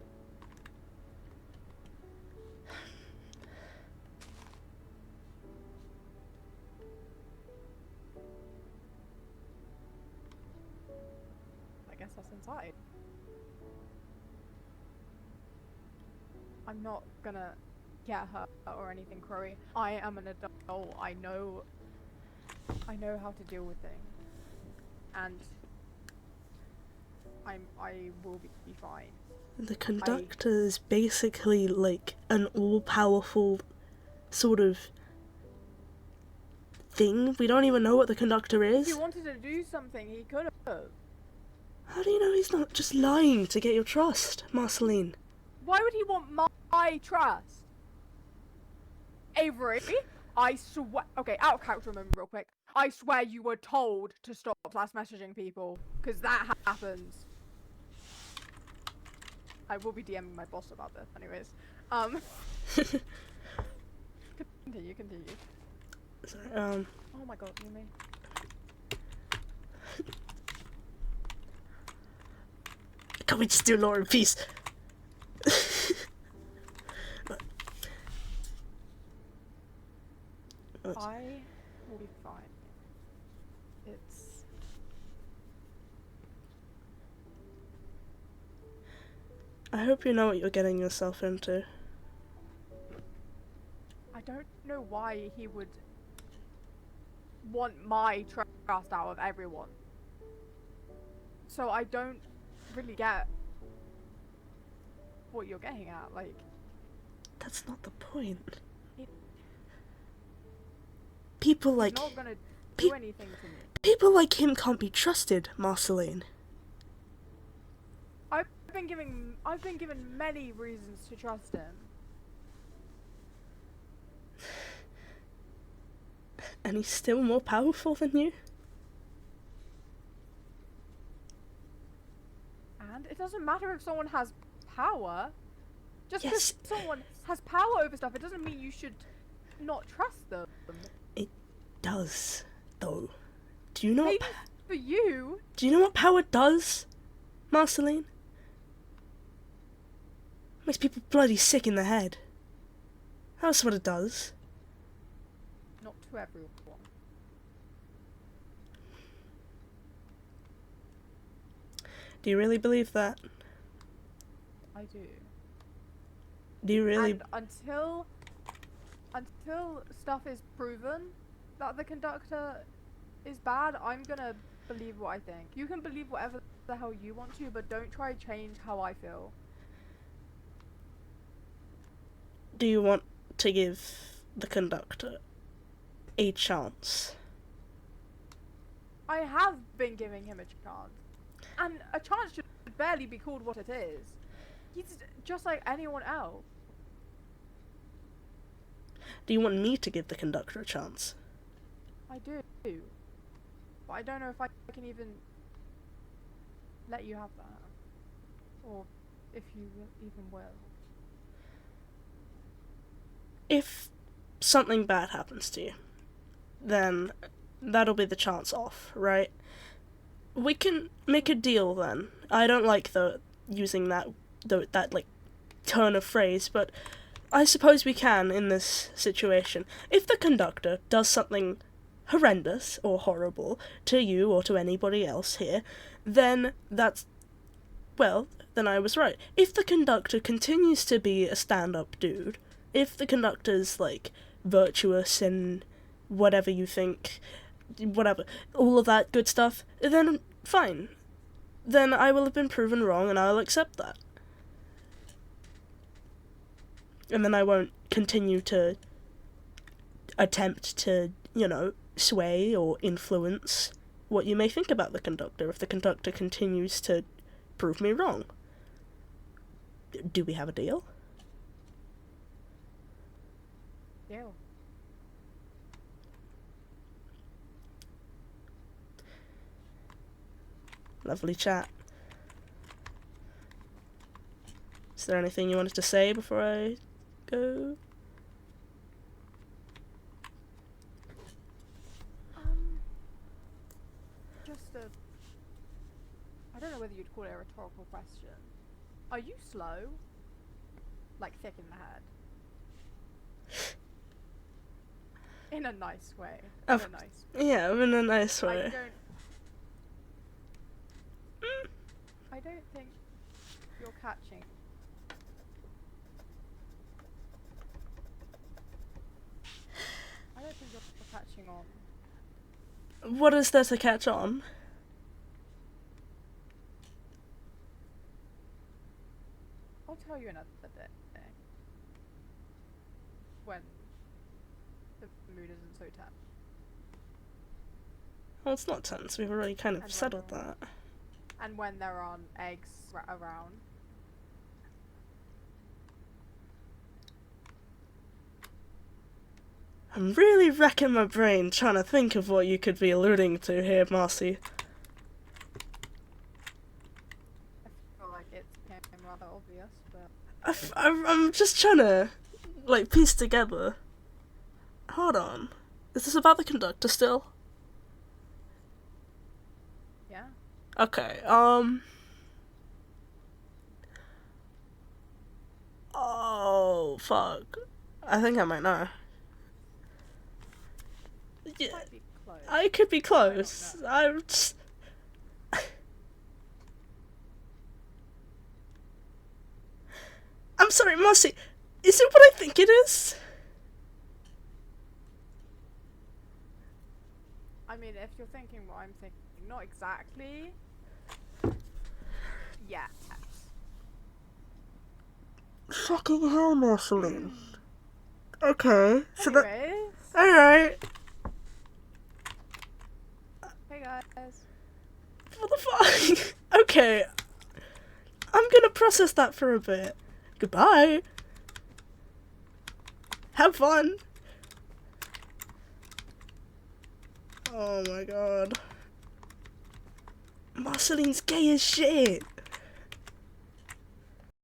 I guess that's inside. I'm not gonna get hurt or anything, Chloe. I am an adult. I know how to deal with things. And I will be fine. The conductor is basically like an all-powerful sort of thing. We don't even know what the conductor If is. he wanted to do something, he could have. How do you know he's not just lying to get your trust, Marceline? Why would he want my trust? Avery, I swear. Okay, out of character moment real quick. I swear you were told to stop flash messaging people, because that happens. I will be DMing my boss about this, anyways. Continue. Sorry, Oh my god, you mean? Can we just do Laura in peace? I will be fine. It's... I hope you know what you're getting yourself into. I don't know why he would want my trust out of everyone. So I don't really get what you're getting at, like... That's not the point. He- People He's like not gonna do anything to me. people like him can't be trusted, Marceline. I've been given many reasons to trust him. And he's still more powerful than you? And it doesn't matter if someone has power. Just Yes. because someone has power over stuff, it doesn't mean you should not trust them. It does, though. Do you know Maybe for you. Do you know what power does, Marceline? Makes people bloody sick in the head. That's what it does. Not to everyone. Do you really believe that? I do. Do you really? And until stuff is proven that the conductor is bad, I'm gonna believe what I think. You can believe whatever the hell you want to, but don't try to change how I feel. Do you want to give the conductor a chance? I have been giving him a chance. And a chance should barely be called what it is. He's just like anyone else. Do you want me to give the conductor a chance? I do. But I don't know if I can even let you have that. Or if you even will. If something bad happens to you, then that'll be the chance off, right? We can make a deal then. I don't like using that like turn of phrase, but I suppose we can in this situation. If the conductor does something horrendous or horrible to you or to anybody else here, then then I was right. If the conductor continues to be a stand-up dude, if the conductor's like virtuous and whatever you think, whatever, all of that good stuff, then fine. Then I will have been proven wrong and I'll accept that. And then I won't continue to attempt to, sway or influence what you may think about the conductor if the conductor continues to prove me wrong. Do we have a deal? Deal. Lovely chat. Is there anything you wanted to say before I go? I don't know whether you'd call it a rhetorical question. Are you slow? Like thick in the head? In a nice way. Yeah, in a nice way. I don't think you're catching. I don't think you're catching on. What is there to catch on? I'll tell you another day. When the mood isn't so tense. Well, it's not tense. We've already kind of settled that. And when there aren't eggs around. I'm really racking my brain trying to think of what you could be alluding to here, Marcy. I feel like it became rather obvious, but... I'm just trying to, piece together. Hold on. Is this about the conductor still? Yeah. Okay, Oh, fuck. I think I might know. Yeah, Might be close. I could be close. I'm just... I'm sorry, Marcy. Is it what I think it is? I mean, if you're thinking what I'm thinking, not exactly. Yeah. Fucking hell, Marceline. Okay, so Anyways, alright. hey guys. What the fuck? Okay. I'm gonna process that for a bit. Goodbye. Have fun. Oh my god. Marceline's gay as shit.